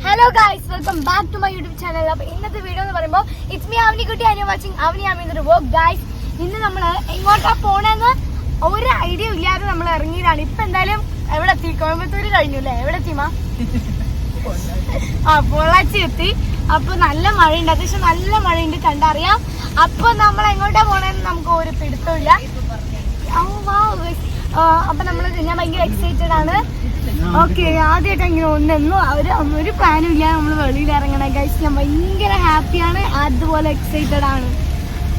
Hello guys, welcome back to my YouTube channel. അപ്പോൾ ഇന്നത്തെ video എന്ന് പറയുമ്പോൾ it's me Avanikutty and you watching Avani ആമിന്റെ വ്ലോഗ്. ഗൈസ്, ഇന്ന് നമ്മൾ എങ്ങോട്ടാ പോണെന്ന് ഒരു ഐഡിയ ഇല്ലാതെ നമ്മൾ ഇറങ്ങിയതാണ്. ഇപ്പൊ എന്തായാലും എവിടെ എത്തി? കോയമ്പത്തൂര് കഴിഞ്ഞു അല്ലേ? എവിടെ എത്തിമാ? പൊള്ളാച്ചി എത്തി. അപ്പൊ നല്ല മഴയുണ്ട്, അത്യാവശ്യം നല്ല മഴയുണ്ട്, കണ്ടറിയാം. അപ്പൊ നമ്മൾ എങ്ങോട്ടാ പോണെന്ന് നമുക്ക് ഒരു പിടുത്തമില്ല. അപ്പൊ ഞാൻ ഭയങ്കര എക്സൈറ്റഡ് ആണ്. ഓക്കെ, ആദ്യമായിട്ട് ഇങ്ങനെ ഒന്നും ഒരു പ്ലാനും ഇല്ല നമ്മൾ വെളിയിൽ ഇറങ്ങണേ. ഗൈസ്, ഞാൻ ഭയങ്കര ഹാപ്പിയാണ്, അതുപോലെ എക്സൈറ്റഡ് ആണ്.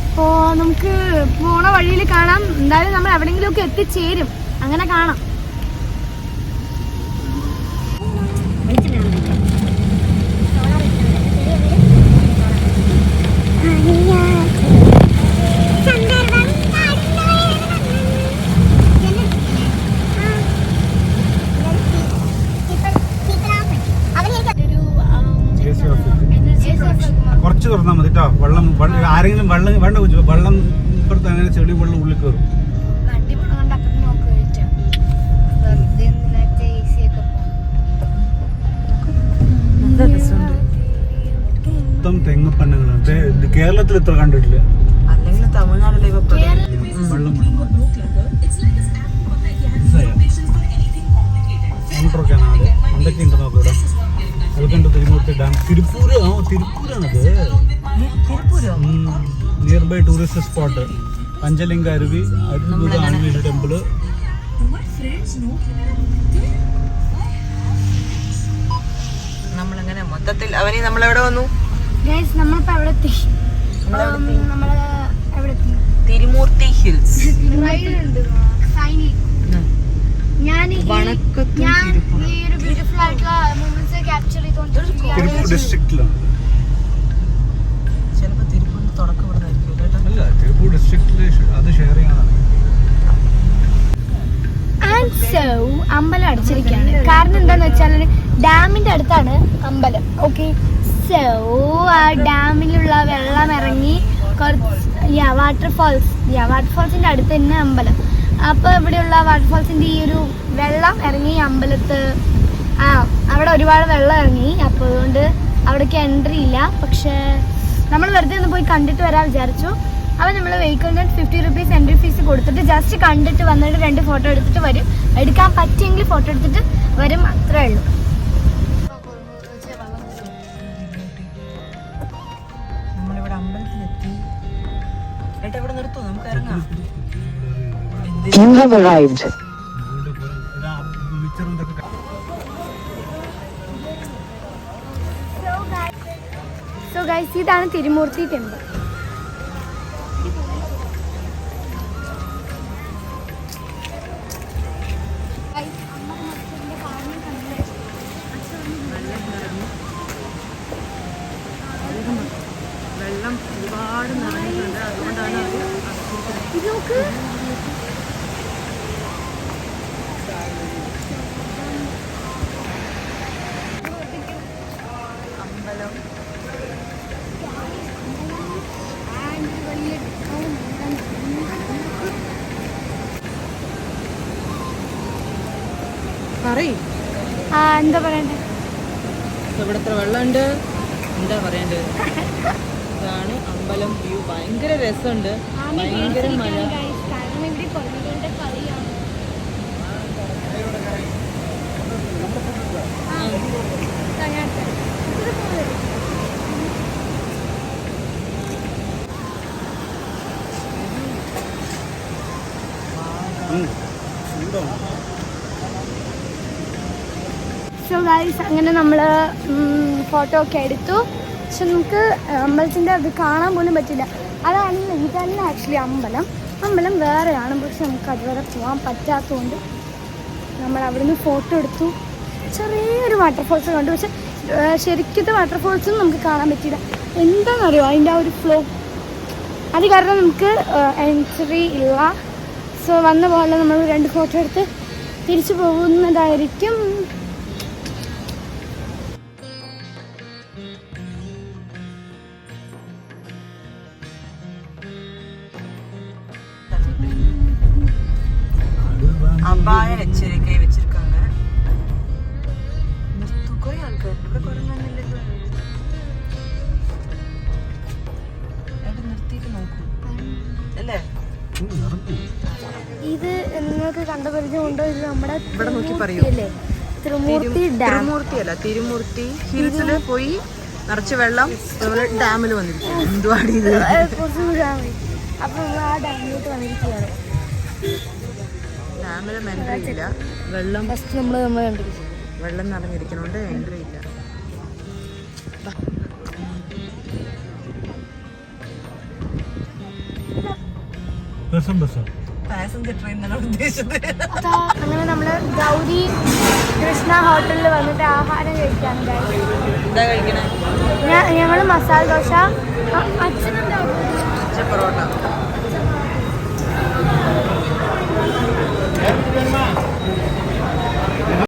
അപ്പോൾ നമുക്ക് പോണ വഴിയിൽ കാണാം. എന്തായാലും നമ്മൾ എവിടെയെങ്കിലും ഒക്കെ എത്തിച്ചേരും, അങ്ങനെ കാണാം. കുറച്ച് തുറന്നാൽ മതി കേട്ടോ. വെള്ളം ആരെങ്കിലും വേണ്ട വെള്ളം ഇപ്പുറത്ത് അങ്ങനെ ചെളി വെള്ളം ഉള്ളിൽ കയറും. മൊത്തം തെങ്ങപ്പണ്ണുകളുണ്ട്. കേരളത്തിൽ ഇത്ര കണ്ടിട്ടില്ല. അല്ലെങ്കിൽ തമിഴ്നാട്ടിലെ വെള്ളം എന്തൊക്കെ ഉണ്ട് നോക്കൂടെ. Welcome to Thirumoorthy dam. തിരുപ്പൂരാണത്. Nearby tourist spot Panchalinga അരുവി, അരുവിപുര ആഞ്ജനേയ ടെമ്പിള്. നമ്മളങ്ങനെ മൊത്തത്തിൽ അവനെ നമ്മളെവിടെ വന്നു? നമ്മളിപ്പോ എവിടെ എത്തി? തിരുമൂർത്തി ഹിൽസ്. തിരുപ്പൂർ ഡിസ്ട്രിക്റ്റിലാണ്. ചിലപ്പോ തിരുപ്പൂരിന് തുടക്കം ഇവിടുന്നായിരിക്കും. അല്ല, തിരുപ്പൂർ ഡിസ്ട്രിക്റ്റില് അത് ഷെയർ ചെയ്യണം. അമ്പലം അടച്ചിരിക്കുകയാണ്. കാരണം എന്താന്ന് വെച്ചാൽ ഡാമിന്റെ അടുത്താണ് അമ്പലം. ഓക്കെ, സോ ആ ഡാമിലുള്ള വെള്ളം ഇറങ്ങി വാട്ടർഫാൾസിന്റെ അടുത്ത് തന്നെ അമ്പലം. അപ്പൊ ഇവിടെയുള്ള വാട്ടർഫാൾസിന്റെ ഈ ഒരു വെള്ളം ഇറങ്ങി അമ്പലത്ത് അവിടെ ഒരുപാട് വെള്ളം ഇറങ്ങി. അപ്പോൾ അതുകൊണ്ട് അവിടേക്ക് എൻട്രി ഇല്ല. പക്ഷെ നമ്മൾ വെറുതെ ഒന്ന് പോയി കണ്ടിട്ട് വരാൻ വിചാരിച്ചു. അപ്പോൾ നമ്മൾ വെഹിക്കിളിന് 50 rupees എൻട്രി ഫീസ് കൊടുത്തിട്ട് ജസ്റ്റ് കണ്ടിട്ട് വന്നിട്ട് 2 ഫോട്ടോ എടുത്തിട്ട് വരും. എടുക്കാൻ പറ്റിയെങ്കിൽ ഫോട്ടോ എടുത്തിട്ട് വരും, അത്രേ ഉള്ളൂ. നമ്മളിവിടെ അമ്പലത്തിലെത്തി. ഇവിടെ നിർത്തും, നമുക്ക് ഇറങ്ങാം. You have arrived. So guys, ഇതാണ് തിരുമൂർത്തി ടെമ്പിൾ. വെള്ളം ഒരുപാട് നിറഞ്ഞിട്ടുണ്ട്, അതുകൊണ്ടാണ് ഇത് നോക്ക്. അമ്പലം എന്താ പറയണ്ടേ? ഇവിടെ എത്ര വെള്ളമുണ്ട്, എന്താ പറയണ്ടത്? ഇതാണ് അമ്പലം വ്യൂ. ഭയങ്കര രസമുണ്ട്, ഭയങ്കര മഴ. സോ ഗൈസ്, അങ്ങനെ നമ്മൾ ഫോട്ടോ ഒക്കെ എടുത്തു. പക്ഷെ നമുക്ക് അമ്പലത്തിൻ്റെ അത് കാണാൻ പോലും പറ്റില്ല. ഇതല്ല ആക്ച്വലി അമ്പലം വേറെയാണ്. പക്ഷെ നമുക്ക് അതുവരെ പോകാൻ പറ്റാത്തതുകൊണ്ട് നമ്മൾ അവിടെ നിന്ന് ഫോട്ടോ എടുത്തു. ചെറിയൊരു വാട്ടർഫോൾസ് കണ്ടു, പക്ഷെ ശരിക്കത്തെ വാട്ടർഫോൾസും നമുക്ക് കാണാൻ പറ്റില്ല. എന്താണെന്നറിയോ അതിൻ്റെ ആ ഒരു ഫ്ലോ, അത് കാരണം നമുക്ക് എൻട്രി ഇല്ല. സോ വന്ന പോലെ നമ്മൾ 2 ഫോട്ടോ എടുത്ത് തിരിച്ചു പോകുന്നതായിരിക്കും. அபாய எச்சரிக்கை வச்சிருக்காங்க. குறை ஆட்கள் ഇവിടെ കുരങ്ങനല്ലേ നിർത്തിയിട്ട് നോക്കൂ അല്ലേ? ഇത് നിങ്ങൾക്ക് കണ്ടുപരിചയമുണ്ടോ? ഇത് നമ്മുടെ ഇവിടെ നോക്കി പറയൂ. അല്ലേ തിരുമൂർത്തി ഡാം. തിരുമൂർത്തിയല്ല, തിരുമൂർത്തി ഹിൽസിൽ പോയി നിറച്ച് വെള്ളം ഡാമിൽ വന്നിരിക്കും. എന്തുവാടി ഇത്? കുറച്ച് ദൂരമാണ്. അപ്പം നമ്മൾ ആ ഡാമിലോട്ട് വന്നിരിക്കുകയാണ്. ഡാമിലും എൻട്രി ഇല്ല. വെള്ളം ഫസ്റ്റ് നമ്മൾ കണ്ടിരിക്കും. വെള്ളം നിറഞ്ഞിരിക്കണോണ്ട് എൻട്രി ഇല്ല. പാസഞ്ചർ ട്രെയിൻ എന്നാണ് ഉദ്ദേശിച്ചത്. അങ്ങനെ നമ്മൾ ഗൗരി കൃഷ്ണ ഹോട്ടലിൽ വന്നിട്ട് ആഹാരം കഴിക്കാണ്. എന്താ കഴിക്കണേ? ഞങ്ങൾ മസാല ദോശ, അച്ഛനെന്താ പൊറോട്ട.